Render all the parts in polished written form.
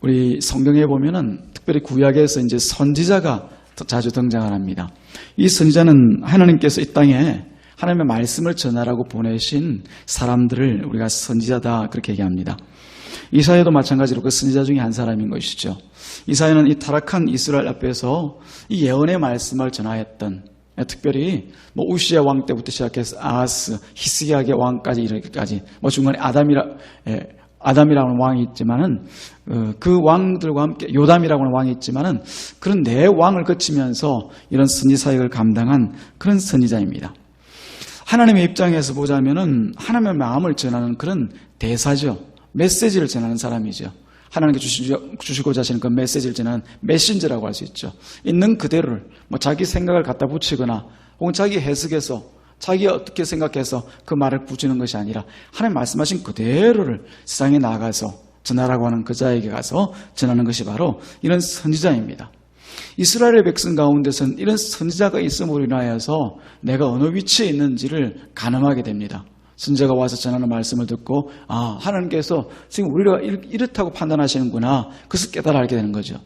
우리 성경에 보면은 특별히 구약에서 이제 선지자가 자주 등장을 합니다. 이 선지자는 하나님께서 이 땅에 하나님의 말씀을 전하라고 보내신 사람들을 우리가 선지자다 그렇게 얘기합니다. 이사야도 마찬가지로 그 선지자 중에 한 사람인 것이죠. 이사야는 이 타락한 이스라엘 앞에서 이 예언의 말씀을 전하였던, 특별히 뭐 우시야 왕 때부터 시작해서 아하스, 히스기야의 왕까지 이르기까지, 뭐 중간에 아담이라는 왕이 있지만은 그 왕들과 함께 요담이라고 하는 왕이 있지만은 그런 네 왕을 거치면서 이런 선지 사역을 감당한 그런 선지자입니다. 하나님의 입장에서 보자면은 하나님의 마음을 전하는 그런 대사죠. 메시지를 전하는 사람이죠. 하나님께 주시고자 하시는 그 메시지를 전하는 메신저라고 할 수 있죠. 있는 그대로를 뭐 자기 생각을 갖다 붙이거나 혹은 자기 해석해서 자기가 어떻게 생각해서 그 말을 붙이는 것이 아니라 하나님 말씀하신 그대로를 세상에 나가서 전하라고 하는 그 자에게 가서 전하는 것이 바로 이런 선지자입니다. 이스라엘의 백성 가운데서는 이런 선지자가 있음으로 인하여서 내가 어느 위치에 있는지를 가늠하게 됩니다. 선지자가 와서 전하는 말씀을 듣고 하나님께서 지금 우리가 이렇다고 판단하시는구나, 그것을 깨달아 알게 되는 거죠.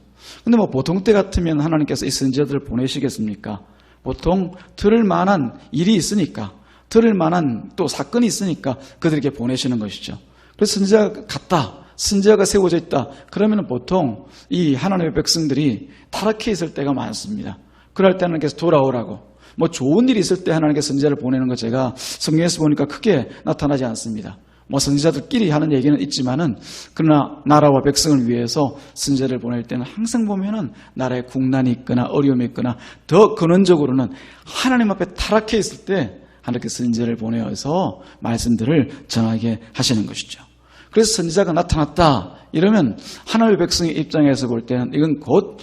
근데 뭐 보통 때 같으면 하나님께서 이 선지자들을 보내시겠습니까? 보통 들을 만한 일이 있으니까, 들을 만한 또 사건이 있으니까 그들에게 보내시는 것이죠. 그래서 선지자가 갔다, 선지자가 세워져 있다, 그러면 보통 이 하나님의 백성들이 타락해 있을 때가 많습니다. 그럴 때 하나님께서 돌아오라고, 뭐 좋은 일이 있을 때 하나님께서 선지자를 보내는 것 제가 성경에서 보니까 크게 나타나지 않습니다. 뭐 선지자들끼리 하는 얘기는 있지만은, 그러나 나라와 백성을 위해서 선지자를 보낼 때는 항상 보면은 나라에 국난이 있거나 어려움이 있거나 더 근원적으로는 하나님 앞에 타락해 있을 때 하나님께서 선지자를 보내어서 말씀들을 전하게 하시는 것이죠. 그래서 선지자가 나타났다 이러면 하나님의 백성의 입장에서 볼 때는 이건 곧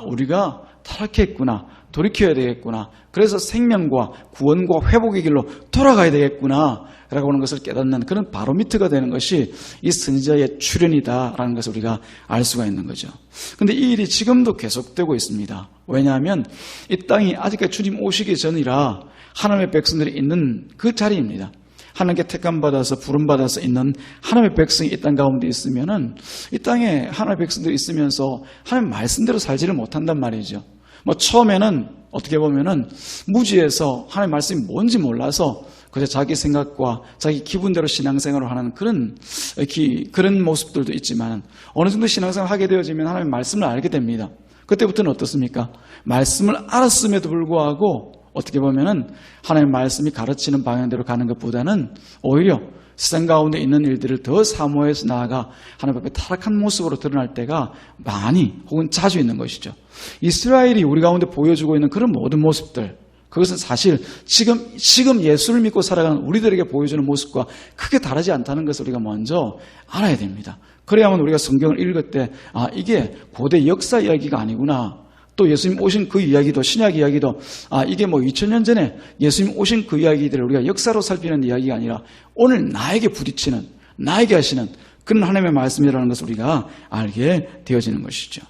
우리가 타락했구나, 돌이켜야 되겠구나, 그래서 생명과 구원과 회복의 길로 돌아가야 되겠구나 라고 하는 것을 깨닫는 그런 바로미터가 되는 것이 이 선지자의 출현이다라는 것을 우리가 알 수가 있는 거죠. 그런데 이 일이 지금도 계속되고 있습니다. 왜냐하면 이 땅이 아직까지 주님 오시기 전이라 하나님의 백성들이 있는 그 자리입니다. 하나님께 택함받아서 부름받아서 있는 하나님의 백성이 이 땅 가운데 있으면은 이 땅에 하나님의 백성들이 있으면서 하나님 말씀대로 살지를 못한단 말이죠. 뭐 처음에는 어떻게 보면은 무지해서 하나님 말씀이 뭔지 몰라서 그저 자기 생각과 자기 기분대로 신앙생활을 하는 그런 모습들도 있지만, 어느 정도 신앙생활을 하게 되어지면 하나님의 말씀을 알게 됩니다. 그때부터는 어떻습니까? 말씀을 알았음에도 불구하고 어떻게 보면은 하나님의 말씀이 가르치는 방향대로 가는 것보다는 오히려 세상 가운데 있는 일들을 더 사모해서 나아가 하나님 앞에 타락한 모습으로 드러날 때가 많이 혹은 자주 있는 것이죠. 이스라엘이 우리 가운데 보여주고 있는 그런 모든 모습들, 그것은 사실 지금 예수를 믿고 살아가는 우리들에게 보여주는 모습과 크게 다르지 않다는 것을 우리가 먼저 알아야 됩니다. 그래야만 우리가 성경을 읽을 때 이게 고대 역사 이야기가 아니구나, 또 예수님 오신 그 이야기도, 신약 이야기도 이게 뭐 2000년 전에 예수님 오신 그 이야기들을 우리가 역사로 살피는 이야기가 아니라 오늘 나에게 부딪히는, 나에게 하시는 그런 하나님의 말씀이라는 것을 우리가 알게 되어지는 것이죠.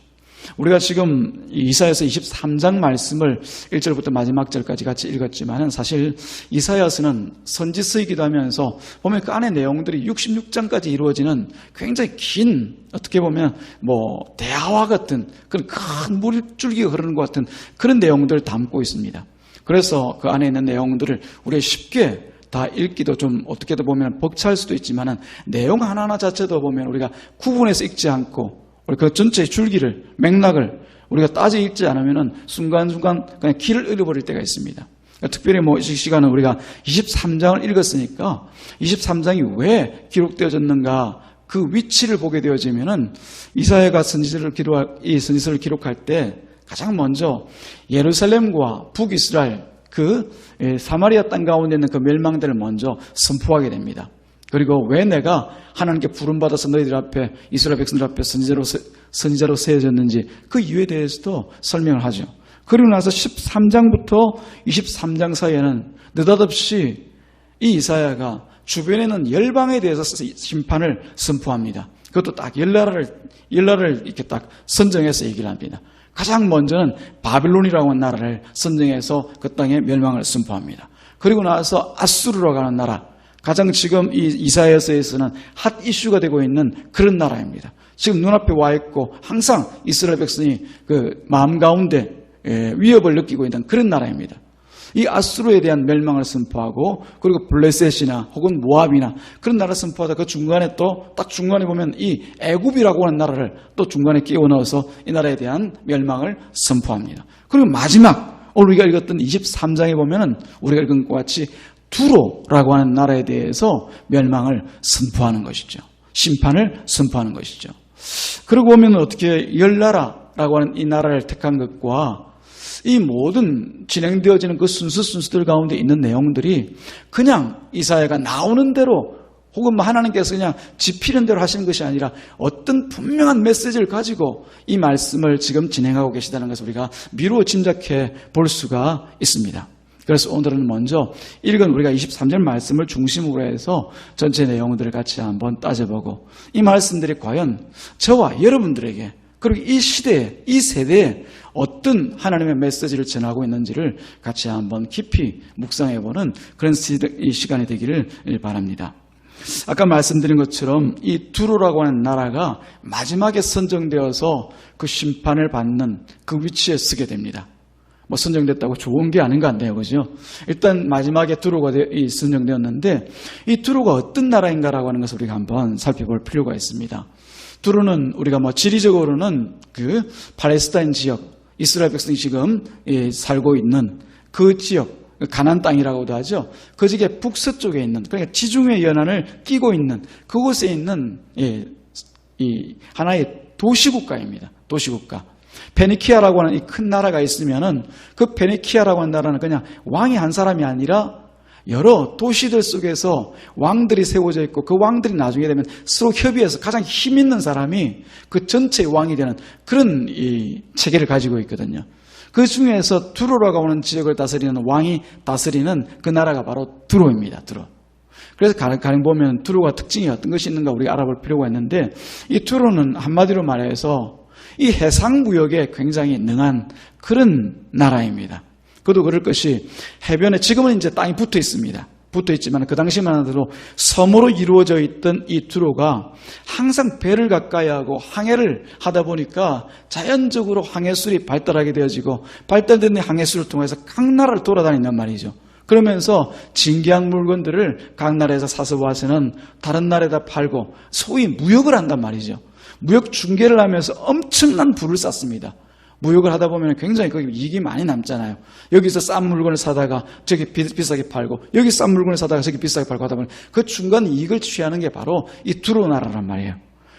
우리가 지금 이사야서 23장 말씀을 1절부터 마지막 절까지 같이 읽었지만은 사실 이사야서는 선지서이기도 하면서 보면 그 안에 내용들이 66장까지 이루어지는 굉장히 긴, 어떻게 보면 뭐 대화와 같은 그런 큰 물줄기가 흐르는 것 같은 그런 내용들을 담고 있습니다. 그래서 그 안에 있는 내용들을 우리가 쉽게 다 읽기도 좀 어떻게도 보면 벅찰 수도 있지만은 내용 하나하나 자체도 보면 우리가 구분해서 읽지 않고 우리 그 전체의 줄기를, 맥락을 우리가 따져 읽지 않으면은 순간순간 그냥 길을 잃어버릴 때가 있습니다. 특별히 뭐 이 시간은 우리가 23장을 읽었으니까 23장이 왜 기록되어졌는가 그 위치를 보게 되어지면은 이사야가 이 선지서를 기록할 때 가장 먼저 예루살렘과 북이스라엘 그 사마리아 땅 가운데 있는 그 멸망들을 먼저 선포하게 됩니다. 그리고 왜 내가 하나님께 부름받아서 너희들 앞에, 이스라엘 백성들 앞에 선지자로 세워졌는지 그 이유에 대해서도 설명을 하죠. 그리고 나서 13장부터 23장 사이에는 느닷없이 이 이사야가 주변에는 열방에 대해서 심판을 선포합니다. 그것도 딱 열나라를 이렇게 딱 선정해서 얘기를 합니다. 가장 먼저는 바빌론이라고 하는 나라를 선정해서 그 땅에 멸망을 선포합니다. 그리고 나서 아수르라고 하는 나라, 가장 지금 이 이사야서에서는 핫 이슈가 되고 있는 그런 나라입니다. 지금 눈앞에 와 있고 항상 이스라엘 백성이 그 마음 가운데 위협을 느끼고 있는 그런 나라입니다. 이 아수르에 대한 멸망을 선포하고 그리고 블레셋이나 혹은 모압이나 그런 나라를 선포하다 그 중간에 또 딱 중간에 보면 이 애굽이라고 하는 나라를 또 중간에 끼워 넣어서 이 나라에 대한 멸망을 선포합니다. 그리고 마지막 오늘 우리가 읽었던 23장에 보면은 우리가 읽은 것과 같이 두로라고 하는 나라에 대해서 멸망을 선포하는 것이죠. 심판을 선포하는 것이죠. 그러고 보면 어떻게 열나라라고 하는 이 나라를 택한 것과 이 모든 진행되어지는 그 순서들 가운데 있는 내용들이 그냥 이사야가 나오는 대로 혹은 하나님께서 그냥 지피는 대로 하시는 것이 아니라 어떤 분명한 메시지를 가지고 이 말씀을 지금 진행하고 계시다는 것을 우리가 미루어 짐작해 볼 수가 있습니다. 그래서 오늘은 먼저 읽은 우리가 23절 말씀을 중심으로 해서 전체 내용들을 같이 한번 따져보고 이 말씀들이 과연 저와 여러분들에게 그리고 이 시대에, 이 세대에 어떤 하나님의 메시지를 전하고 있는지를 같이 한번 깊이 묵상해보는 그런 이 시간이 되기를 바랍니다. 아까 말씀드린 것처럼 이 두로라고 하는 나라가 마지막에 선정되어서 그 심판을 받는 그 위치에 서게 됩니다. 뭐 선정됐다고 좋은 게 아닌 것 같네요. 그죠? 일단 마지막에 두로가 선정되었는데 이 두로가 어떤 나라인가라고 하는 것을 우리가 한번 살펴볼 필요가 있습니다. 두로는 우리가 지리적으로는 그 팔레스타인 지역, 이스라엘 백성이 지금 살고 있는 그 지역, 가나안 땅이라고도 하죠. 그 지역의 북서쪽에 있는, 그러니까 지중해 연안을 끼고 있는 그곳에 있는 이 하나의 도시국가입니다. 도시국가. 페니키아라고 하는 이 큰 나라가 있으면은 그 페니키아라고 하는 나라는 그냥 왕이 한 사람이 아니라 여러 도시들 속에서 왕들이 세워져 있고 그 왕들이 나중에 되면 서로 협의해서 가장 힘 있는 사람이 그 전체의 왕이 되는 그런 이 체계를 가지고 있거든요. 그 중에서 두로라고 하는 지역을 다스리는 왕이 다스리는 그 나라가 바로 두로입니다. 두로. 그래서 가령 보면 두로가 특징이 어떤 것이 있는가 우리가 알아볼 필요가 있는데 이 두로는 한마디로 말해서 이 해상무역에 굉장히 능한 그런 나라입니다. 그도 그럴 것이 해변에 지금은 이제 땅이 붙어 있습니다. 붙어 있지만 그 당시만 하더라도 섬으로 이루어져 있던 이 두로가 항상 배를 가까이 하고 항해를 하다 보니까 자연적으로 항해술이 발달하게 되어지고 발달된 항해술을 통해서 각 나라를 돌아다닌단 말이죠. 그러면서 진귀한 물건들을 각 나라에서 사서 와서는 다른 나라에다 팔고 소위 무역을 한단 말이죠. 무역 중개를 하면서 엄청난 부를 쌓습니다. 무역을 하다 보면 굉장히 거기 이익이 많이 남잖아요. 여기서 싼 물건을 사다가 저기 비싸게 팔고 여기 싼 물건을 사다가 저기 비싸게 팔고 하다 보면 그 중간 이익을 취하는 게 바로 이 두로 나라란 말이에요.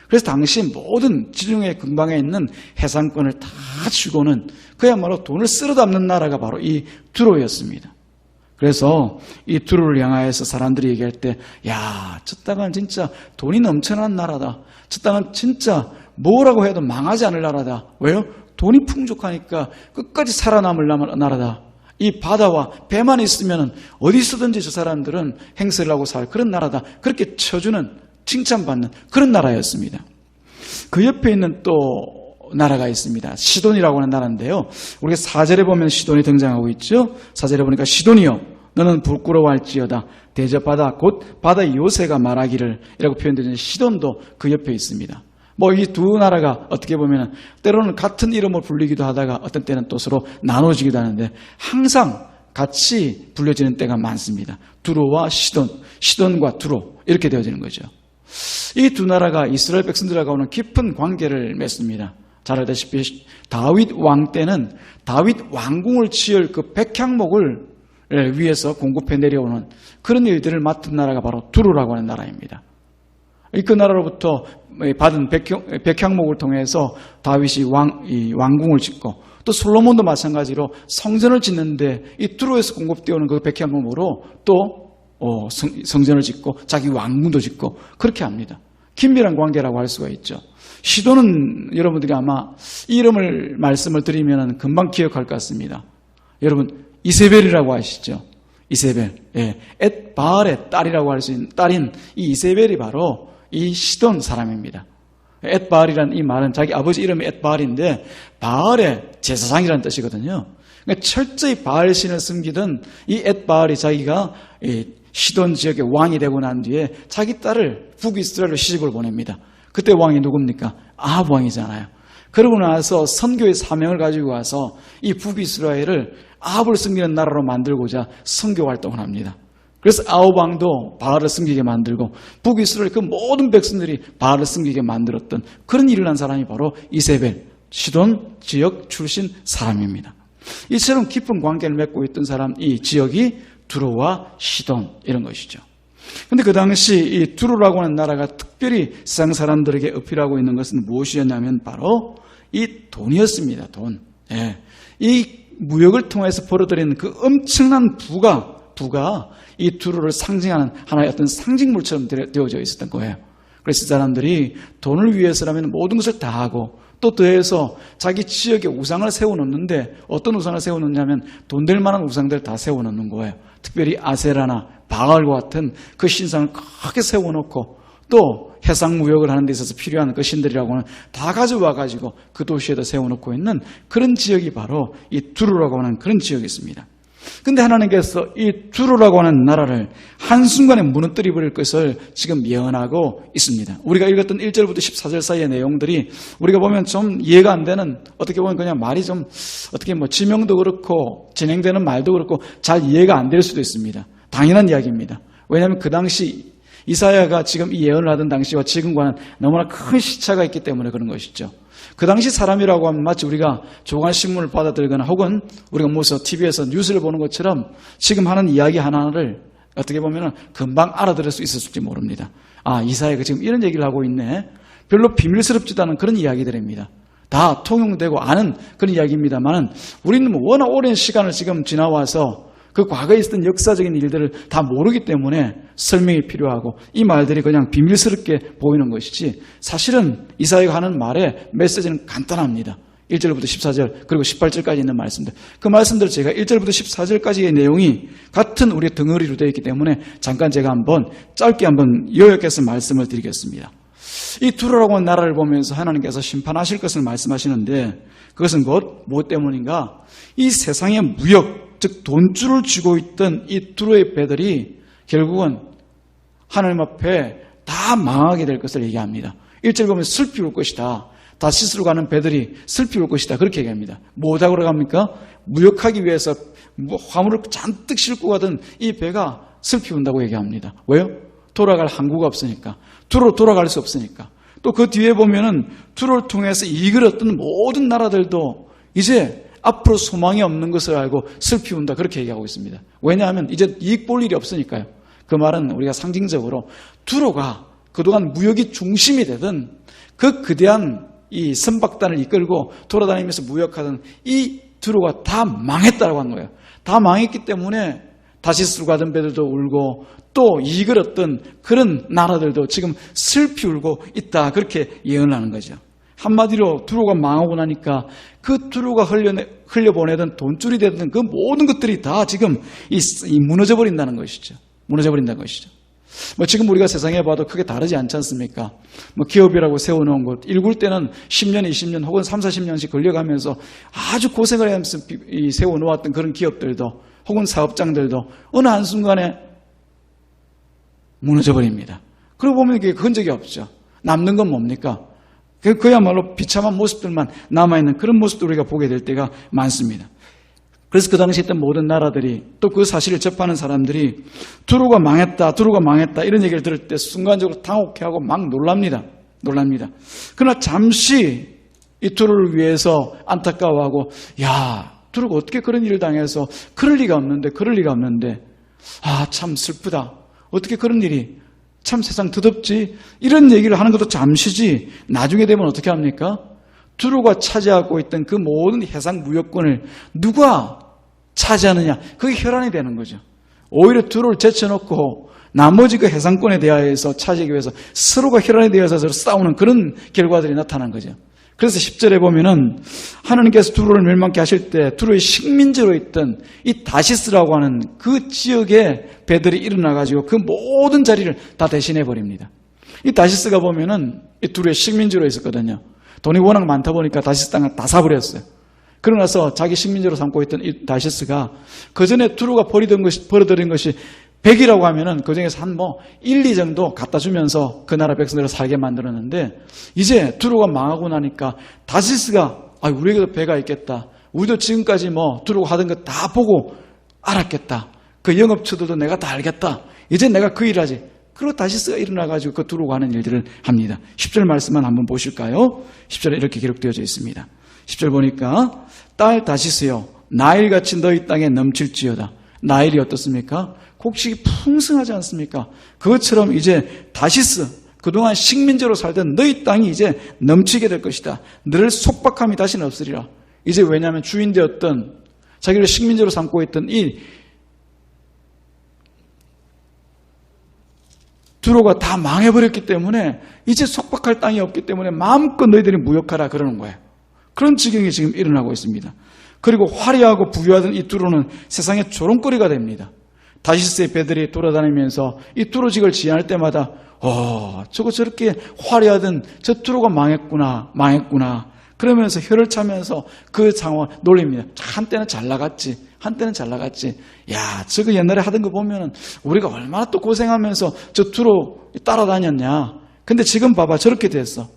그래서 당시 모든 지중해 근방에 있는 해상권을 다 쥐고는 그야말로 돈을 쓸어 담는 나라가 바로 이 두로였습니다. 그래서 이 두로를 향하여서 사람들이 얘기할 때 야, 저 땅은 진짜 돈이 넘쳐난 나라다. 저 땅은 진짜 뭐라고 해도 망하지 않을 나라다. 왜요? 돈이 풍족하니까 끝까지 살아남을 나라다. 이 바다와 배만 있으면 어디서든지 저 사람들은 행세를 하고 살 그런 나라다. 그렇게 쳐주는 칭찬받는 그런 나라였습니다. 그 옆에 있는 또 나라가 있습니다. 시돈이라고 하는 나라인데요. 우리가 4절에 보면 시돈이 등장하고 있죠. 4절에 보니까 시돈이여 너는 부끄러워할지어다. 대접받아 곧 바다의 요새가 말하기를 이라고 표현되는 시돈도 그 옆에 있습니다. 이 두 나라가 어떻게 보면 때로는 같은 이름으로 불리기도 하다가 어떤 때는 또 서로 나눠지기도 하는데 항상 같이 불려지는 때가 많습니다. 두로와 시돈, 시돈과 두로 이렇게 되어지는 거죠. 이 두 나라가 이스라엘 백성들하고는 깊은 관계를 맺습니다. 잘 알다시피 다윗 왕 때는 다윗 왕궁을 지을 그 백향목을 위해서 공급해 내려오는 그런 일들을 맡은 나라가 바로 두로라고 하는 나라입니다. 그 나라로부터 받은 백향목을 통해서 다윗이 왕궁을 짓고 또 솔로몬도 마찬가지로 성전을 짓는데 이 두로에서 공급되어 오는 그 백향목으로 또 성전을 짓고 자기 왕궁도 짓고 그렇게 합니다. 긴밀한 관계라고 할 수가 있죠. 시돈은 여러분들이 아마 이 이름을 말씀을 드리면 금방 기억할 것 같습니다. 여러분 이세벨이라고 아시죠? 이세벨, 엣바알의 딸이라고 할 수 있는 딸인 이 이세벨이 바로 이 시돈 사람입니다. 엣바알이라는 이 말은 자기 아버지 이름이 엣바알인데 바알의 제사장이라는 뜻이거든요. 그러니까 철저히 바알 신을 섬기던 이 엣바알이 자기가 시돈 지역의 왕이 되고 난 뒤에 자기 딸을 북이스라엘로 시집을 보냅니다. 그때 왕이 누굽니까? 아합 왕이잖아요. 그러고 나서 선교의 사명을 가지고 와서 이 북이스라엘을 아합을 섬기는 나라로 만들고자 선교 활동을 합니다. 그래서 아합 왕도 바알을 섬기게 만들고 북이스라엘 그 모든 백성들이 바알을 섬기게 만들었던 그런 일을 한 사람이 바로 이세벨, 시돈 지역 출신 사람입니다. 이처럼 깊은 관계를 맺고 있던 사람, 이 지역이 두로와 시돈 이런 것이죠. 근데 그 당시 이 두로라고 하는 나라가 특별히 세상 사람들에게 어필하고 있는 것은 무엇이었냐면 바로 이 돈이었습니다. 돈. 예. 이 무역을 통해서 벌어들이는 그 엄청난 부가 이 두로를 상징하는 하나의 어떤 상징물처럼 되어져 있었던 거예요. 그래서 사람들이 돈을 위해서라면 모든 것을 다 하고 또 더해서 자기 지역에 우상을 세워놓는데 어떤 우상을 세워놓냐면 돈 될 만한 우상들을 다 세워놓는 거예요. 특별히 아세라나 바알과 같은 그 신상을 크게 세워놓고 또 해상무역을 하는 데 있어서 필요한 그 신들이라고는 다 가져와 가지고 그 도시에다 세워놓고 있는 그런 지역이 바로 이 두로라고 하는 그런 지역이 있습니다. 근데 하나님께서 이 두로라고 하는 나라를 한순간에 무너뜨려 버릴 것을 지금 예언하고 있습니다. 우리가 읽었던 1절부터 14절 사이의 내용들이 우리가 보면 좀 이해가 안 되는, 어떻게 보면 그냥 말이 좀 어떻게 지명도 그렇고 진행되는 말도 그렇고 잘 이해가 안 될 수도 있습니다. 당연한 이야기입니다. 왜냐하면 그 당시 이사야가 지금 이 예언을 하던 당시와 지금과는 너무나 큰 시차가 있기 때문에 그런 것이죠. 그 당시 사람이라고 하면 마치 우리가 조간신문을 받아들거나 혹은 우리가 무슨 TV에서 뉴스를 보는 것처럼 지금 하는 이야기 하나를 어떻게 보면 금방 알아들을 수 있었을지 모릅니다. 아, 이사야가 지금 이런 얘기를 하고 있네. 별로 비밀스럽지도 않은 그런 이야기들입니다. 다 통용되고 아는 그런 이야기입니다만 우리는 워낙 오랜 시간을 지금 지나와서 그 과거에 있었던 역사적인 일들을 다 모르기 때문에 설명이 필요하고 이 말들이 그냥 비밀스럽게 보이는 것이지 사실은 이사야가 하는 말의 메시지는 간단합니다. 1절부터 14절 그리고 18절까지 있는 말씀들, 그 말씀들 제가 1절부터 14절까지의 내용이 같은 우리의 덩어리로 되어 있기 때문에 잠깐 제가 짧게 요약해서 말씀을 드리겠습니다. 이 두로라고 하는 나라를 보면서 하나님께서 심판하실 것을 말씀하시는데 그것은 곧 무엇 때문인가? 이 세상의 무역, 즉 돈줄을 쥐고 있던 이 두로의 배들이 결국은 하나님 앞에 다 망하게 될 것을 얘기합니다. 1절 보면 슬피 울 것이다. 다시스로 가는 배들이 슬피 울 것이다. 그렇게 얘기합니다. 뭐라고 그러갑니까? 무역하기 위해서 화물을 잔뜩 싣고 가던 이 배가 슬피 운다고 얘기합니다. 왜요? 돌아갈 항구가 없으니까. 두로 돌아갈 수 없으니까. 또 그 뒤에 보면은 두로를 통해서 이익을 얻던 모든 나라들도 이제 앞으로 소망이 없는 것을 알고 슬피 운다. 그렇게 얘기하고 있습니다. 왜냐하면 이제 이익 볼 일이 없으니까요. 그 말은 우리가 상징적으로 두로가 그동안 무역이 중심이 되던 그 거대한 이 선박단을 이끌고 돌아다니면서 무역하던 이 두로가 다 망했다고 한 거예요. 다 망했기 때문에 다시스로 가던 배들도 울고 또 이익을 얻던 그런 나라들도 지금 슬피 울고 있다. 그렇게 예언을 하는 거죠. 한마디로 두로가 망하고 나니까 그 두로가 흘려보내던 돈줄이 되던 그 모든 것들이 다 지금 무너져 버린다는 것이죠. 무너져 버린다는 것이죠. 지금 우리가 세상에 봐도 크게 다르지 않지 않습니까? 기업이라고 세워놓은 것, 일굴 때는 10년, 20년 혹은 3, 40년씩 걸려가면서 아주 고생을 하면서 세워놓았던 그런 기업들도 혹은 사업장들도 어느 한순간에 무너져 버립니다. 그러고 보면 이게 흔적이 없죠. 남는 건 뭡니까? 그야말로 비참한 모습들만 남아있는 그런 모습도 우리가 보게 될 때가 많습니다. 그래서 그 당시에 있던 모든 나라들이 또 그 사실을 접하는 사람들이 두로가 망했다 이런 얘기를 들을 때 순간적으로 당혹해하고 막 놀랍니다. 그러나 잠시 이 두로를 위해서 안타까워하고 야, 두로가 어떻게 그런 일을 당해서 그럴 리가 없는데 아, 참 슬프다. 어떻게 그런 일이 참 세상 더덥지 이런 얘기를 하는 것도 잠시지 나중에 되면 어떻게 합니까? 두로가 차지하고 있던 그 모든 해상 무역권을 누가 차지하느냐 그게 혈안이 되는 거죠. 오히려 두로를 제쳐놓고 나머지 그 해상권에 대하여서 차지하기 위해서 서로가 혈안이 되어서 서로 싸우는 그런 결과들이 나타난 거죠. 그래서 10절에 보면은 하나님께서 두로를 멸망케 하실 때 두로의 식민지로 있던 이 다시스라고 하는 그 지역의 배들이 일어나가지고 그 모든 자리를 다 대신해 버립니다. 이 다시스가 보면은 이 두로의 식민지로 있었거든요. 돈이 워낙 많다 보니까 다시스 땅을 다 사버렸어요. 그러나서 자기 식민지로 삼고 있던 이 다시스가 그 전에 두로가 벌어들인 것이 100이라고 하면은 그 중에서 한 1, 2 정도 갖다 주면서 그 나라 백성들을 살게 만들었는데, 이제 두로가 망하고 나니까 다시스가 우리에게도 배가 있겠다. 우리도 지금까지 두로가 하던 거 다 보고 알았겠다. 그 영업처들도 내가 다 알겠다. 이제 내가 그 일하지. 그리고 다시스가 일어나가지고 그 두로가 하는 일들을 합니다. 10절 말씀만 한번 보실까요? 10절에 이렇게 기록되어져 있습니다. 10절 보니까 딸 다시스여 나일같이 너희 땅에 넘칠지어다. 나일이 어떻습니까? 곡식이 풍성하지 않습니까? 그것처럼 이제 다시스, 그동안 식민지로 살던 너희 땅이 이제 넘치게 될 것이다. 너를 속박함이 다시는 없으리라. 이제 왜냐하면 주인 되었던, 자기를 식민지로 삼고 있던 이 두로가 다 망해버렸기 때문에 이제 속박할 땅이 없기 때문에 마음껏 너희들이 무역하라 그러는 거예요. 그런 지경이 지금 일어나고 있습니다. 그리고 화려하고 부유하던 이 두로는 세상의 조롱거리가 됩니다. 다시스의 배들이 돌아다니면서 이 두로직을 지휘할 때마다 저거 저렇게 화려하던 저 두로가 망했구나 그러면서 혀를 차면서 그 상황을 놀립니다. 한때는 잘 나갔지. 야, 저거 옛날에 하던 거 보면은 우리가 얼마나 또 고생하면서 저 두로 따라다녔냐. 근데 지금 봐봐, 저렇게 됐어.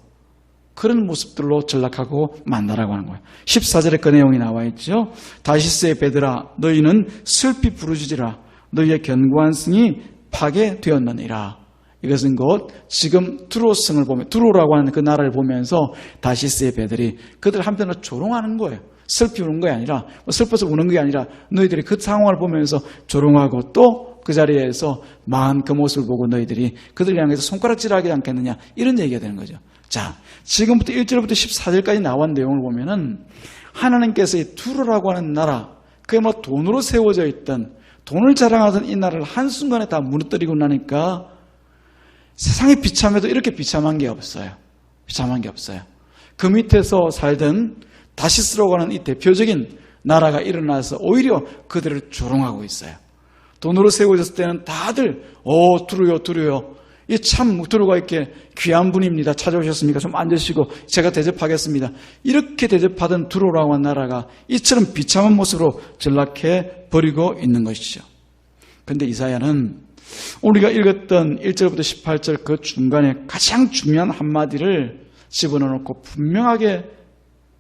그런 모습들로 전락하고 만나라고 하는 거예요. 14절에 그 내용이 나와 있죠. 다시스의 배들아 너희는 슬피 부르짖으라. 너희의 견고한 성이 파괴되었느니라. 이것은 곧 지금 두로성을 보면, 두로라고 하는 그 나라를 보면서 다시스의 배들이 그들 한편으로 조롱하는 거예요. 슬피 우는 게 아니라, 슬퍼서 우는 게 아니라 너희들이 그 상황을 보면서 조롱하고 또 그 자리에서 망한 그 모습을 보고 너희들이 그들 향해서 손가락질하지 않겠느냐, 이런 얘기가 되는 거죠. 자, 지금부터 1절부터 14절까지 나온 내용을 보면은 하나님께서 이 두로라고 하는 나라, 그게 돈으로 세워져 있던, 돈을 자랑하던 이 나라를 한순간에 다 무너뜨리고 나니까 세상이 비참해도 이렇게 비참한 게 없어요. 그 밑에서 살던 다시스라고 하는 이 대표적인 나라가 일어나서 오히려 그들을 조롱하고 있어요. 돈으로 세워졌을 때는 다들 두루요. 이 참 두루가 이렇게 귀한 분입니다. 찾아오셨습니까? 좀 앉으시고 제가 대접하겠습니다. 이렇게 대접하던 두루라고 하는 나라가 이처럼 비참한 모습으로 전락해 버리고 있는 것이죠. 그런데 이사야는 우리가 읽었던 1절부터 18절 그 중간에 가장 중요한 한마디를 집어넣고 분명하게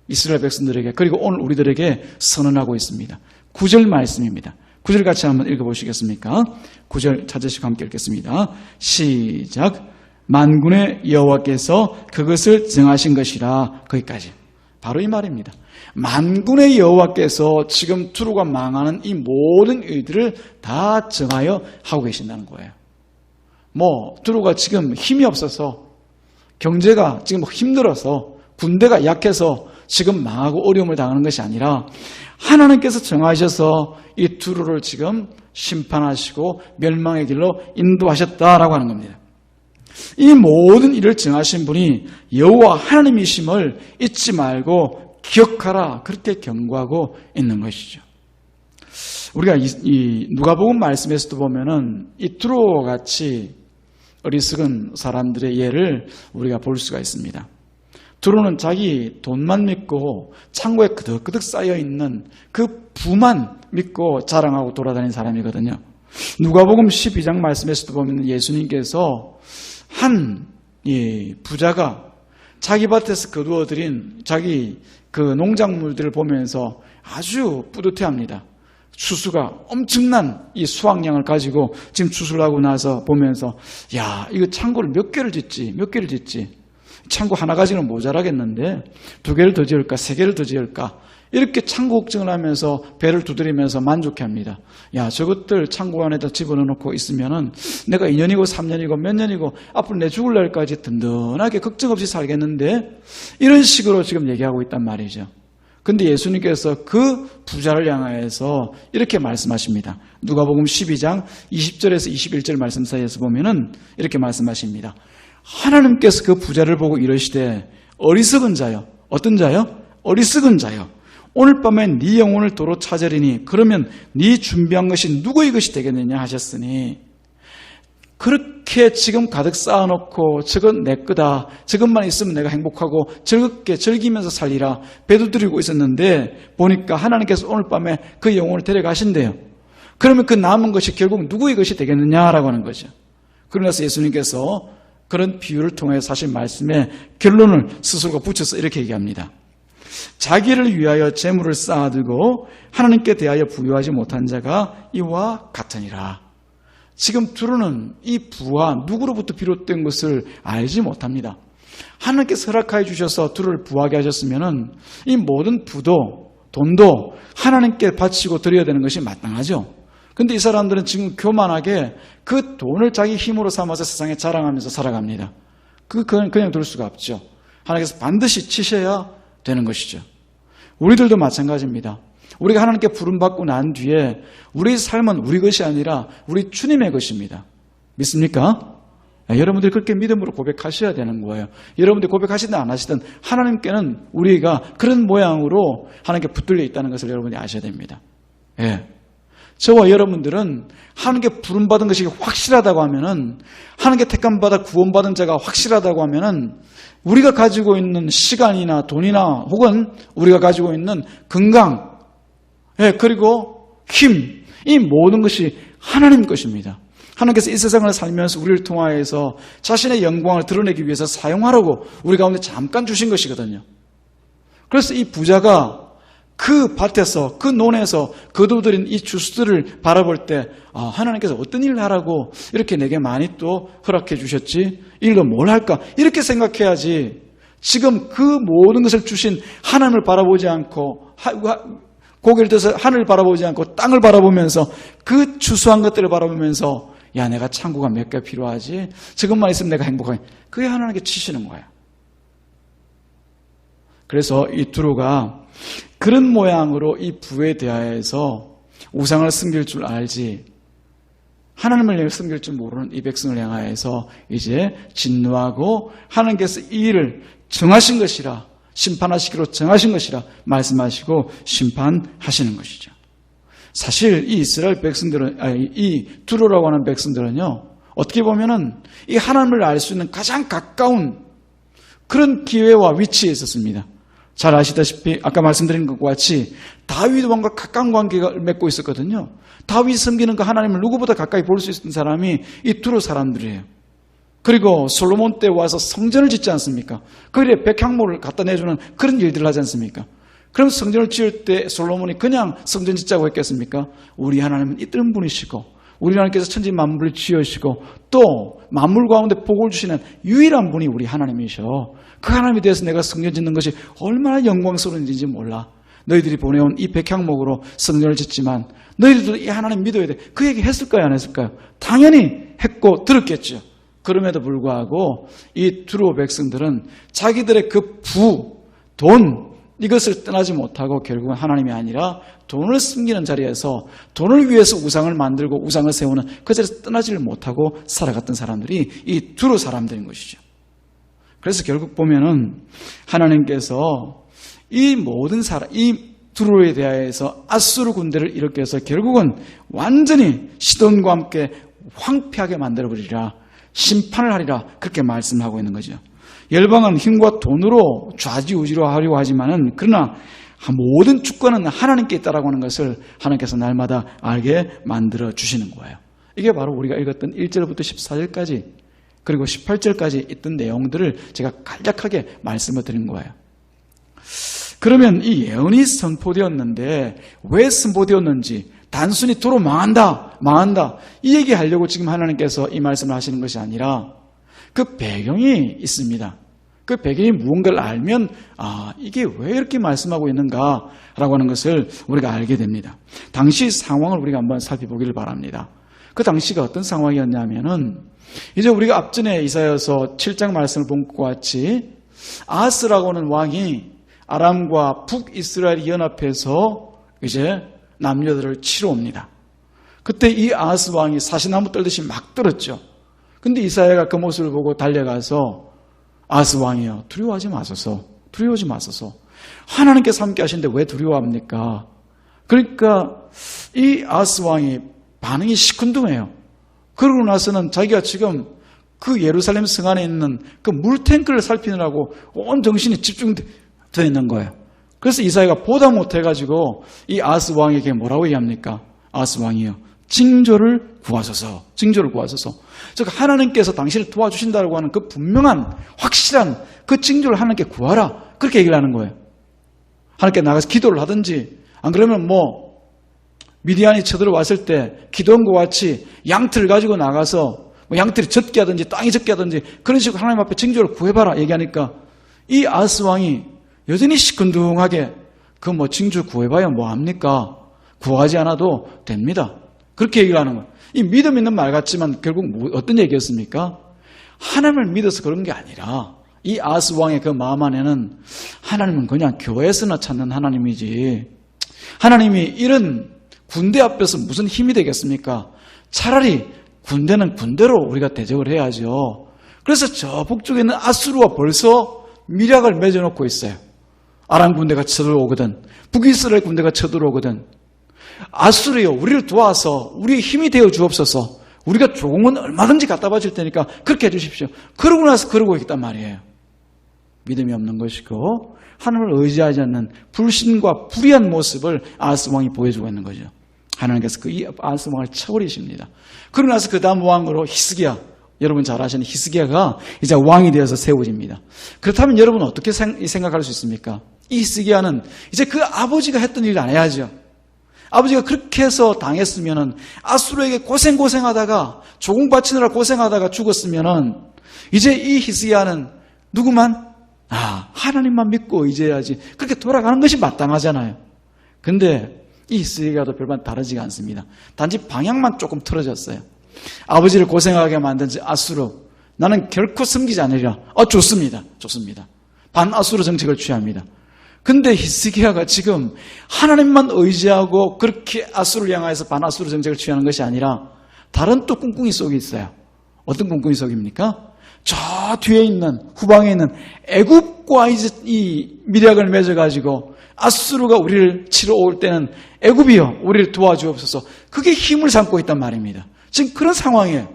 이스라엘 백성들에게, 그리고 오늘 우리들에게 선언하고 있습니다. 9절 말씀입니다. 9절 같이 한번 읽어보시겠습니까? 9절 찾으시고 함께 읽겠습니다. 시작. 만군의 여호와께서 그것을 정하신 것이라. 거기까지. 바로 이 말입니다. 만군의 여호와께서 지금 두로가 망하는 이 모든 일들을 다 정하여 하고 계신다는 거예요. 두로가 지금 힘이 없어서, 경제가 지금 힘들어서, 군대가 약해서 지금 망하고 어려움을 당하는 것이 아니라 하나님께서 정하셔서 이 두로를 지금 심판하시고 멸망의 길로 인도하셨다라고 하는 겁니다. 이 모든 일을 정하신 분이 여호와 하나님이심을 잊지 말고 기억하라, 그렇게 경고하고 있는 것이죠. 우리가 이 누가복음 말씀에서도 보면은 이 두로 같이 어리석은 사람들의 예를 우리가 볼 수가 있습니다. 두로는 자기 돈만 믿고 창고에 그득그득 쌓여있는 그 부만 믿고 자랑하고 돌아다니는 사람이거든요. 누가복음 12장 말씀에서도 보면 예수님께서 한 부자가 자기 밭에서 거두어들인 자기 그 농작물들을 보면서 아주 뿌듯해합니다. 추수가 엄청난 이 수확량을 가지고 지금 추수를 하고 나서 보면서, 야, 이거 창고를 몇 개를 짓지? 창고 하나 가지고는 모자라겠는데 2개를 더 지을까, 3개를 더 지을까, 이렇게 창고 걱정을 하면서 배를 두드리면서 만족해합니다. 야, 저것들 창고 안에다 집어넣고 있으면은 내가 2년이고 3년이고 몇 년이고 앞으로 내 죽을 날까지 든든하게 걱정 없이 살겠는데, 이런 식으로 지금 얘기하고 있단 말이죠. 근데 예수님께서 그 부자를 향하여서 이렇게 말씀하십니다. 누가복음 12장 20절에서 21절 말씀 사이에서 보면은 이렇게 말씀하십니다. 하나님께서 그 부자를 보고 이러시되, 어리석은 자요. 어떤 자요? 어리석은 자요. 오늘 밤에 네 영혼을 도로 찾으리니 그러면 네 준비한 것이 누구의 것이 되겠느냐 하셨으니, 그렇게 지금 가득 쌓아놓고 저건 내 거다, 저것만 있으면 내가 행복하고 즐겁게 즐기면서 살리라 배두드리고 있었는데 보니까 하나님께서 오늘 밤에 그 영혼을 데려가신대요. 그러면 그 남은 것이 결국 누구의 것이 되겠느냐라고 하는 거죠. 그러면서 예수님께서 그런 비유를 통해 사실 말씀에 결론을 스스로가 붙여서 이렇게 얘기합니다. 자기를 위하여 재물을 쌓아두고 하나님께 대하여 부유하지 못한 자가 이와 같으니라. 지금 두루는 이 부와 누구로부터 비롯된 것을 알지 못합니다. 하나님께서 허락하여 주셔서 두루를 부하게 하셨으면 이 모든 부도 돈도 하나님께 바치고 드려야 되는 것이 마땅하죠. 근데 이 사람들은 지금 교만하게 그 돈을 자기 힘으로 삼아서 세상에 자랑하면서 살아갑니다. 그냥 둘 수가 없죠. 하나님께서 반드시 치셔야 되는 것이죠. 우리들도 마찬가지입니다. 우리가 하나님께 부름받고 난 뒤에 우리 삶은 우리 것이 아니라 우리 주님의 것입니다. 믿습니까? 여러분들이 그렇게 믿음으로 고백하셔야 되는 거예요. 여러분들이 고백하시든 안 하시든 하나님께는 우리가 그런 모양으로 하나님께 붙들려 있다는 것을 여러분이 아셔야 됩니다. 예. 저와 여러분들은 하나님께 부름받은 것이 확실하다고 하면은, 하나님께 택함받아 구원받은 자가 확실하다고 하면은, 우리가 가지고 있는 시간이나 돈이나 혹은 우리가 가지고 있는 건강, 예, 그리고 힘, 이 모든 것이 하나님 것입니다. 하나님께서 이 세상을 살면서 우리를 통하여서 자신의 영광을 드러내기 위해서 사용하라고 우리 가운데 잠깐 주신 것이거든요. 그래서 이 부자가 그 밭에서, 그 논에서 거두들인 이 주스들을 바라볼 때, 하나님께서 어떤 일을 하라고 이렇게 내게 많이 또 허락해 주셨지? 일로 뭘 할까? 이렇게 생각해야지. 지금 그 모든 것을 주신 하나님을 바라보지 않고, 고개를 들어서 하늘을 바라보지 않고 땅을 바라보면서 그 주수한 것들을 바라보면서, 야, 내가 창고가 몇 개 필요하지? 지금만 있으면 내가 행복하게. 그게 하나님께 치시는 거야. 그래서 이 두루가 그런 모양으로 이 부에 대하여서 우상을 섬길 줄 알지 하나님을 섬길 줄 모르는 이 백성을 향하여서 이제 진노하고 하나님께서 이 일을 정하신 것이라, 심판하시기로 정하신 것이라 말씀하시고 심판하시는 것이죠. 사실 이 이스라엘 백성들은, 이 두루라고 하는 백성들은요, 어떻게 보면은 이 하나님을 알 수 있는 가장 가까운 그런 기회와 위치에 있었습니다. 잘 아시다시피 아까 말씀드린 것과 같이 다윗 왕과 가까운 관계를 맺고 있었거든요. 다윗이 섬기는 그 하나님을 누구보다 가까이 볼 수 있는 사람이 이 두루 사람들이에요. 그리고 솔로몬 때 와서 성전을 짓지 않습니까? 거기에 백향목을 갖다 내주는 그런 일들을 하지 않습니까? 그럼 성전을 지을 때 솔로몬이 그냥 성전 짓자고 했겠습니까? 우리 하나님은 이런 분이시고 우리 하나님께서 천지 만물을 지으시고 또 만물 가운데 복을 주시는 유일한 분이 우리 하나님이셔. 그 하나님에 대해서 내가 성전 짓는 것이 얼마나 영광스러운지 몰라. 너희들이 보내온 이 백향목으로 성전을 짓지만 너희들도 이 하나님 믿어야 돼. 그 얘기 했을까요? 안 했을까요? 당연히 했고 들었겠죠. 그럼에도 불구하고 이 두루 백성들은 자기들의 그 부, 돈, 이것을 떠나지 못하고 결국은 하나님이 아니라 돈을 숨기는 자리에서 돈을 위해서 우상을 만들고 우상을 세우는 그 자리에서 떠나지를 못하고 살아갔던 사람들이 이 두루 사람들인 것이죠. 그래서 결국 보면은 하나님께서 이 모든 사람, 이 두루에 대하여서 아수르 군대를 일으켜서 결국은 완전히 시돈과 함께 황폐하게 만들어버리리라, 심판을 하리라, 그렇게 말씀하고 있는 거죠. 열방은 힘과 돈으로 좌지우지로 하려고 하지만은 그러나 모든 주권은 하나님께 있다라고 하는 것을 하나님께서 날마다 알게 만들어 주시는 거예요. 이게 바로 우리가 읽었던 1절부터 14절까지 그리고 18절까지 있던 내용들을 제가 간략하게 말씀을 드린 거예요. 그러면 이 예언이 선포되었는데 왜 선포되었는지, 단순히 도로 망한다 이 얘기하려고 지금 하나님께서 이 말씀을 하시는 것이 아니라 그 배경이 있습니다. 그 배경이 무언가를 알면 이게 왜 이렇게 말씀하고 있는가라고 하는 것을 우리가 알게 됩니다. 당시 상황을 우리가 한번 살펴보기를 바랍니다. 그 당시가 어떤 상황이었냐면은 이제 우리가 앞전에 이사야서 7장 말씀을 본 것과 같이 아하스라고 하는 왕이 아람과 북이스라엘이 연합해서 이제 남녀들을 치러 옵니다. 그때 이 아하스 왕이 사시나무 떨듯이 막 떨었죠. 근데 이사야가 그 모습을 보고 달려가서 아하스 왕이요, 두려워하지 마소서. 하나님께서 함께 하시는데 왜 두려워합니까? 그러니까 이 아하스 왕이 반응이 시큰둥해요. 그러고 나서는 자기가 지금 그 예루살렘 성 안에 있는 그 물탱크를 살피느라고 온 정신이 집중되어 있는 거예요. 그래서 이사야가 보다 못해가지고 이 아하스 왕에게 뭐라고 얘기합니까? 아하스 왕이요, 징조를 구하소서. 징조를 구하소서. 즉 하나님께서 당신을 도와주신다고 하는 그 분명한 확실한 그 징조를 하나님께 구하라. 그렇게 얘기를 하는 거예요. 하나님께 나가서 기도를 하든지 안 그러면 미디안이 쳐들어왔을 때 기도한 것 같이 양틀을 가지고 나가서 양틀이 젖게 하든지 땅이 젖게 하든지 그런 식으로 하나님 앞에 징조를 구해봐라 얘기하니까 이 아하스 왕이 여전히 시큰둥하게 징조 구해봐야 뭐합니까? 구하지 않아도 됩니다. 그렇게 얘기를 하는 거예요. 이 믿음 있는 말 같지만 결국 어떤 얘기였습니까? 하나님을 믿어서 그런 게 아니라 이 아하스 왕의 그 마음 안에는 하나님은 그냥 교회에서나 찾는 하나님이지 하나님이 이런 군대 앞에서 무슨 힘이 되겠습니까? 차라리 군대는 군대로 우리가 대적을 해야죠. 그래서 저 북쪽에 있는 아수르와 벌써 밀약을 맺어놓고 있어요. 아람 군대가 쳐들어오거든 북이스라엘 군대가 쳐들어오거든 아수르여 우리를 도와서 우리의 힘이 되어 주옵소서 우리가 조공은 얼마든지 갖다 바칠 테니까 그렇게 해주십시오. 그러고 나서 그러고 있단 말이에요. 믿음이 없는 것이고 하나님을 의지하지 않는 불신과 불의한 모습을 아하스 왕이 보여주고 있는 거죠. 하나님께서 이 아하스 왕을 쳐버리십니다. 그러고 나서 그 다음 왕으로 히스기야 여러분 잘 아시는 히스기야가 이제 왕이 되어서 세워집니다. 그렇다면 여러분 어떻게 생각할 수 있습니까? 이 히스기야는 이제 그 아버지가 했던 일을 안 해야죠. 아버지가 그렇게 해서 당했으면은 아수르에게 고생하다가 조공 바치느라 고생하다가 죽었으면은 이제 이 히스기야는 누구만? 하나님만 믿고 의지해야지. 그렇게 돌아가는 것이 마땅하잖아요. 근데 이 히스기야도 별반 다르지가 않습니다. 단지 방향만 조금 틀어졌어요. 아버지를 고생하게 만든 아수르 나는 결코 섬기지 않으리라. 좋습니다. 반아수르 정책을 취합니다. 근데 히스기야가 지금 하나님만 의지하고 그렇게 아수르를 향해서 반아수르 정책을 취하는 것이 아니라 다른 또 꿍꿍이 속이 있어요. 어떤 꿍꿍이 속입니까? 저 뒤에 있는 후방에 있는 애굽과 이제 이 밀약을 맺어가지고 아수르가 우리를 치러 올 때는 애굽이여 우리를 도와주옵소서 그게 힘을 삼고 있단 말입니다. 지금 그런 상황이에요.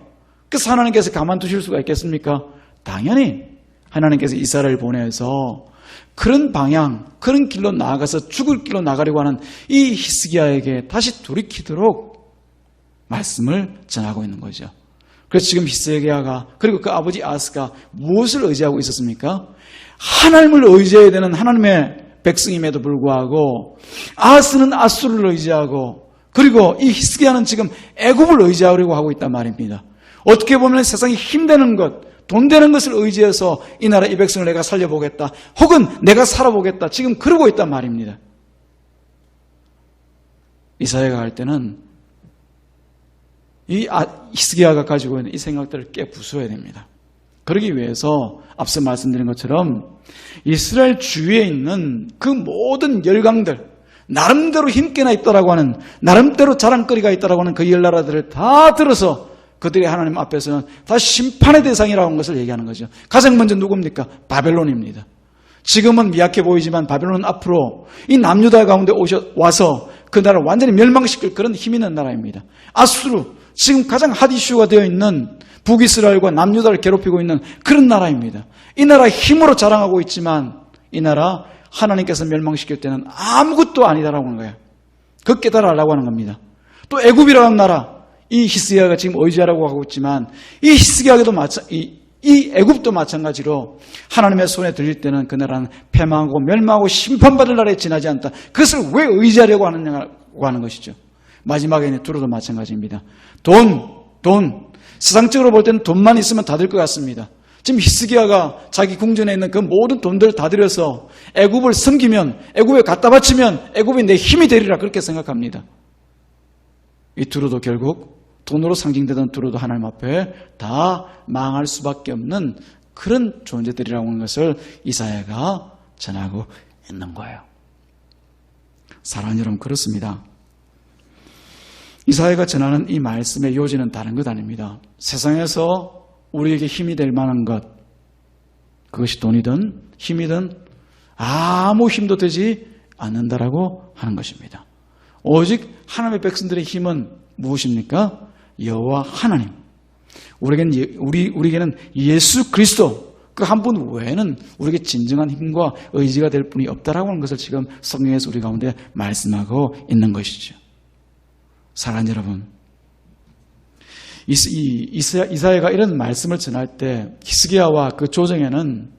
그래서 하나님께서 가만두실 수가 있겠습니까? 당연히 하나님께서 이스라엘을 보내서 그런 방향, 그런 길로 나아가서 죽을 길로 나가려고 하는 이 히스기야에게 다시 돌이키도록 말씀을 전하고 있는 거죠. 그래서 지금 히스기야가 그리고 그 아버지 아하스가 무엇을 의지하고 있었습니까? 하나님을 의지해야 되는 하나님의 백성임에도 불구하고 아하스는 아수르를 의지하고 그리고 이 히스기야는 지금 애굽을 의지하려고 하고 있단 말입니다. 어떻게 보면 세상에 힘되는 것, 돈 되는 것을 의지해서 이 나라 이 백성을 내가 살려보겠다. 혹은 내가 살아보겠다. 지금 그러고 있단 말입니다. 이사야가 할 때는 이 히스기야가 가지고 있는 이 생각들을 깨부숴야 됩니다. 그러기 위해서 앞서 말씀드린 것처럼 이스라엘 주위에 있는 그 모든 열강들 나름대로 힘께나 있다라고 하는 나름대로 자랑거리가 있다라고 하는 그 열나라들을 다 들어서 그들이 하나님 앞에서는 다 심판의 대상이라고 하는 것을 얘기하는 거죠. 가장 먼저 누굽니까? 바벨론입니다. 지금은 미약해 보이지만 바벨론은 앞으로 이 남유다 가운데 와서 그 나라를 완전히 멸망시킬 그런 힘 있는 나라입니다. 아수르, 지금 가장 핫 이슈가 되어 있는 북이스라엘과 남유다를 괴롭히고 있는 그런 나라입니다. 이 나라 힘으로 자랑하고 있지만 이 나라 하나님께서 멸망시킬 때는 아무것도 아니다라고 하는 거예요. 그 깨달으라고 하는 겁니다. 또 애굽이라는 나라, 이 히스기야가 지금 의지하라고 하고 있지만 이 히스기야도 이 애굽도 마찬가지로 하나님의 손에 들릴 때는 그 나라는 패망하고 멸망하고 심판받을 날에 지나지 않다. 그것을 왜 의지하려고 하느냐고 하는 것이죠. 마지막에는 두로도 마찬가지입니다. 돈. 세상적으로 볼 때는 돈만 있으면 다 될 것 같습니다. 지금 히스기야가 자기 궁전에 있는 그 모든 돈들을 다 들여서 애굽을 섬기면 애굽에 갖다 바치면 애굽이 내 힘이 되리라 그렇게 생각합니다. 이 두로도 결국 돈으로 상징되던 두로도 하나님 앞에 다 망할 수밖에 없는 그런 존재들이라고 하는 것을 이사야가 전하고 있는 거예요. 사랑하는 여러분, 그렇습니다. 이사야가 전하는 이 말씀의 요지는 다른 것 아닙니다. 세상에서 우리에게 힘이 될 만한 것, 그것이 돈이든 힘이든 아무 힘도 되지 않는다라고 하는 것입니다. 오직 하나님의 백성들의 힘은 무엇입니까? 여호와 하나님. 우리에게는 예수 그리스도 그 한 분 외에는 우리에게 진정한 힘과 의지가 될 분이 없다라고 하는 것을 지금 성경에서 우리 가운데 말씀하고 있는 것이죠. 사랑하는 여러분, 이사야가 이런 말씀을 전할 때 히스기야와 그 조정에는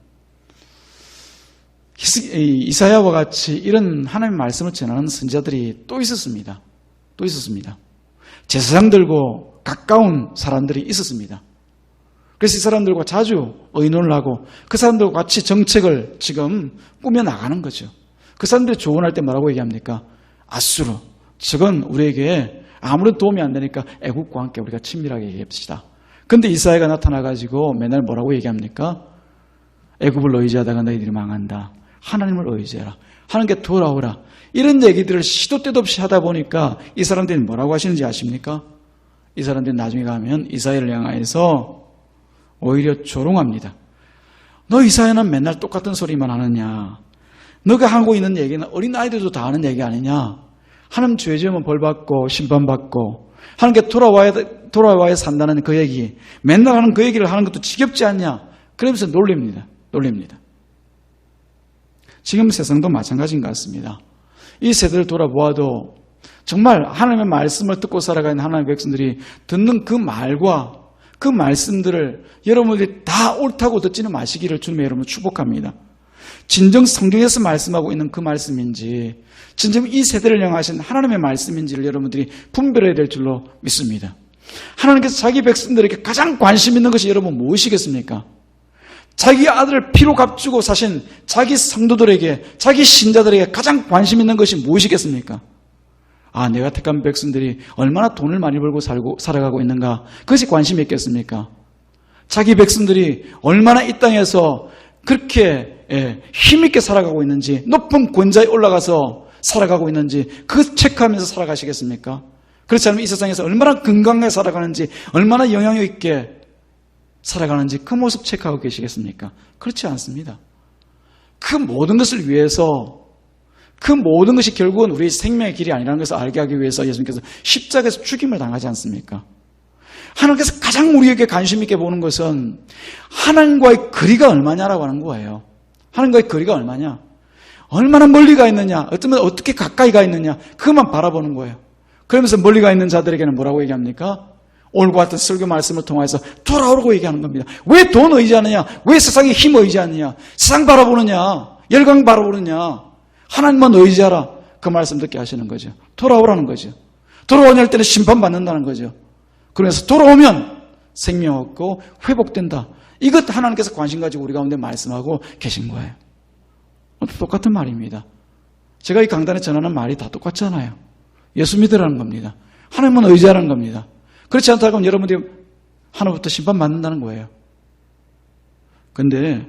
이사야와 같이 이런 하나님의 말씀을 전하는 선지자들이 또 있었습니다. 또 있었습니다. 제사장 들고 가까운 사람들이 있었습니다. 그래서 이 사람들과 자주 의논을 하고 그 사람들과 같이 정책을 지금 꾸며나가는 거죠. 그 사람들이 조언할 때 뭐라고 얘기합니까? 아수르, 저건 우리에게 아무런 도움이 안 되니까 애국과 함께 우리가 친밀하게 얘기합시다. 근데 이사야가 나타나가지고 맨날 뭐라고 얘기합니까? 애국을 의지하다가 너희들이 망한다. 하나님을 의지해라. 하나님께 돌아오라. 이런 얘기들을 시도 때도 없이 하다 보니까 이 사람들이 뭐라고 하시는지 아십니까? 이 사람들이 나중에 가면 이사야를 향해서 오히려 조롱합니다. 너 이사야는 맨날 똑같은 소리만 하느냐? 너가 하고 있는 얘기는 어린아이들도 다 하는 얘기 아니냐? 하나님 죄 지으면 벌받고 심판받고 하나님께 돌아와야 산다는 그 얘기, 맨날 하는 그 얘기를 하는 것도 지겹지 않냐? 그러면서 놀립니다. 지금 세상도 마찬가지인 것 같습니다. 이 세대를 돌아보아도 정말 하나님의 말씀을 듣고 살아가는 하나님의 백성들이 듣는 그 말과 그 말씀들을 여러분들이 다 옳다고 듣지는 마시기를 주님의 이름으로 축복합니다. 진정 성경에서 말씀하고 있는 그 말씀인지 진정 이 세대를 향하신 하나님의 말씀인지를 여러분들이 분별해야 될 줄로 믿습니다. 하나님께서 자기 백성들에게 가장 관심 있는 것이 여러분 무엇이겠습니까? 자기 아들을 피로 값주고 사신 자기 성도들에게, 자기 신자들에게 가장 관심 있는 것이 무엇이겠습니까? 내가 택한 백성들이 얼마나 돈을 많이 벌고 살아가고 있는가, 그것이 관심이 있겠습니까? 자기 백성들이 얼마나 이 땅에서 그렇게 힘있게 살아가고 있는지, 높은 권자에 올라가서 살아가고 있는지 그것 체크하면서 살아가시겠습니까? 그렇지 않으면 이 세상에서 얼마나 건강하게 살아가는지, 얼마나 영향력 있게 살아가는지 그 모습 체크하고 계시겠습니까? 그렇지 않습니다. 그 모든 것을 위해서, 그 모든 것이 결국은 우리의 생명의 길이 아니라는 것을 알게 하기 위해서 예수님께서 십자가에서 죽임을 당하지 않습니까? 하나님께서 가장 우리에게 관심 있게 보는 것은 하나님과의 거리가 얼마냐라고 하는 거예요. 하나님과의 거리가 얼마냐? 얼마나 멀리 가 있느냐? 어쩌면 어떻게 가까이 가 있느냐? 그것만 바라보는 거예요. 그러면서 멀리 가 있는 자들에게는 뭐라고 얘기합니까? 오늘과 같은 설교 말씀을 통해서 돌아오라고 얘기하는 겁니다. 왜 돈 의지하느냐? 왜 세상에 힘 의지하느냐? 세상 바라보느냐? 열강 바라보느냐? 하나님만 의지하라. 그 말씀 듣게 하시는 거죠. 돌아오라는 거죠. 돌아오냐 할 때는 심판받는다는 거죠. 그래서 돌아오면 생명 얻고 회복된다. 이것 하나님께서 관심 가지고 우리 가운데 말씀하고 계신 거예요. 똑같은 말입니다. 제가 이 강단에 전하는 말이 다 똑같잖아요. 예수 믿으라는 겁니다. 하나님만 의지하라는 겁니다. 그렇지 않다고 하면 여러분들이 하나부터 심판받는다는 거예요. 그런데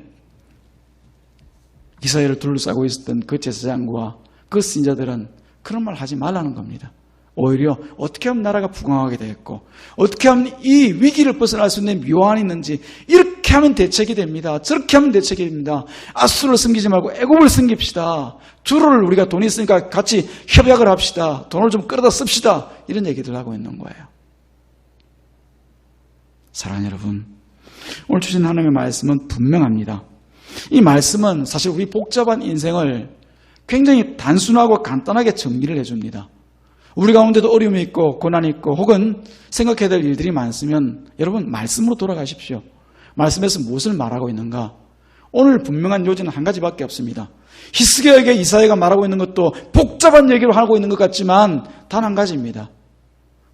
이사야를 둘러싸고 있었던 그 제사장과 그 신자들은 그런 말 하지 말라는 겁니다. 오히려 어떻게 하면 나라가 부강하게 되겠고, 어떻게 하면 이 위기를 벗어날 수 있는 묘안이 있는지, 이렇게 하면 대책이 됩니다. 저렇게 하면 대책이 됩니다. 아수르를 섬기지 말고 애굽을 섬깁시다. 주를 우리가 돈이 있으니까 같이 협약을 합시다. 돈을 좀 끌어다 씁시다. 이런 얘기들 하고 있는 거예요. 사랑하는 여러분, 오늘 주신 하나님의 말씀은 분명합니다. 이 말씀은 사실 우리 복잡한 인생을 굉장히 단순하고 간단하게 정리를 해줍니다. 우리 가운데도 어려움이 있고 고난이 있고 혹은 생각해야 될 일들이 많으면 여러분 말씀으로 돌아가십시오. 말씀에서 무엇을 말하고 있는가? 오늘 분명한 요지는 한 가지밖에 없습니다. 히스기야에게 이사야가 말하고 있는 것도 복잡한 얘기로 하고 있는 것 같지만 단 한 가지입니다.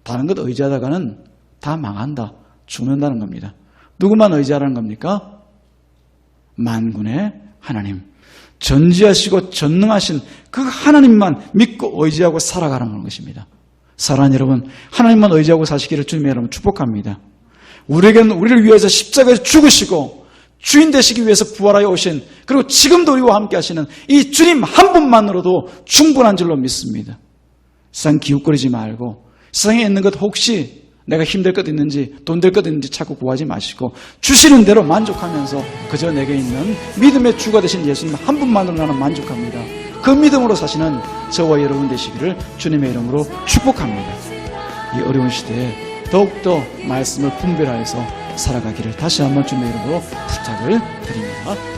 다른 것 의지하다가는 다 망한다. 죽는다는 겁니다. 누구만 의지하라는 겁니까? 만군의 하나님, 전지하시고 전능하신 그 하나님만 믿고 의지하고 살아가는 것입니다. 사랑하는 여러분, 하나님만 의지하고 사시기를 주님의 여러분 축복합니다. 우리에게는 우리를 위해서 십자가에서 죽으시고 주인 되시기 위해서 부활하여 오신, 그리고 지금도 우리와 함께 하시는 이 주님 한 분만으로도 충분한 줄로 믿습니다. 세상 기웃거리지 말고 세상에 있는 것 혹시 내가 힘들 것 있는지 돈 될 것 있는지 자꾸 구하지 마시고 주시는 대로 만족하면서 그저 내게 있는 믿음의 주가 되신 예수님 한 분만으로 나는 만족합니다. 그 믿음으로 사시는 저와 여러분 되시기를 주님의 이름으로 축복합니다. 이 어려운 시대에 더욱더 말씀을 분별하여서 살아가기를 다시 한번 주님의 이름으로 부탁을 드립니다.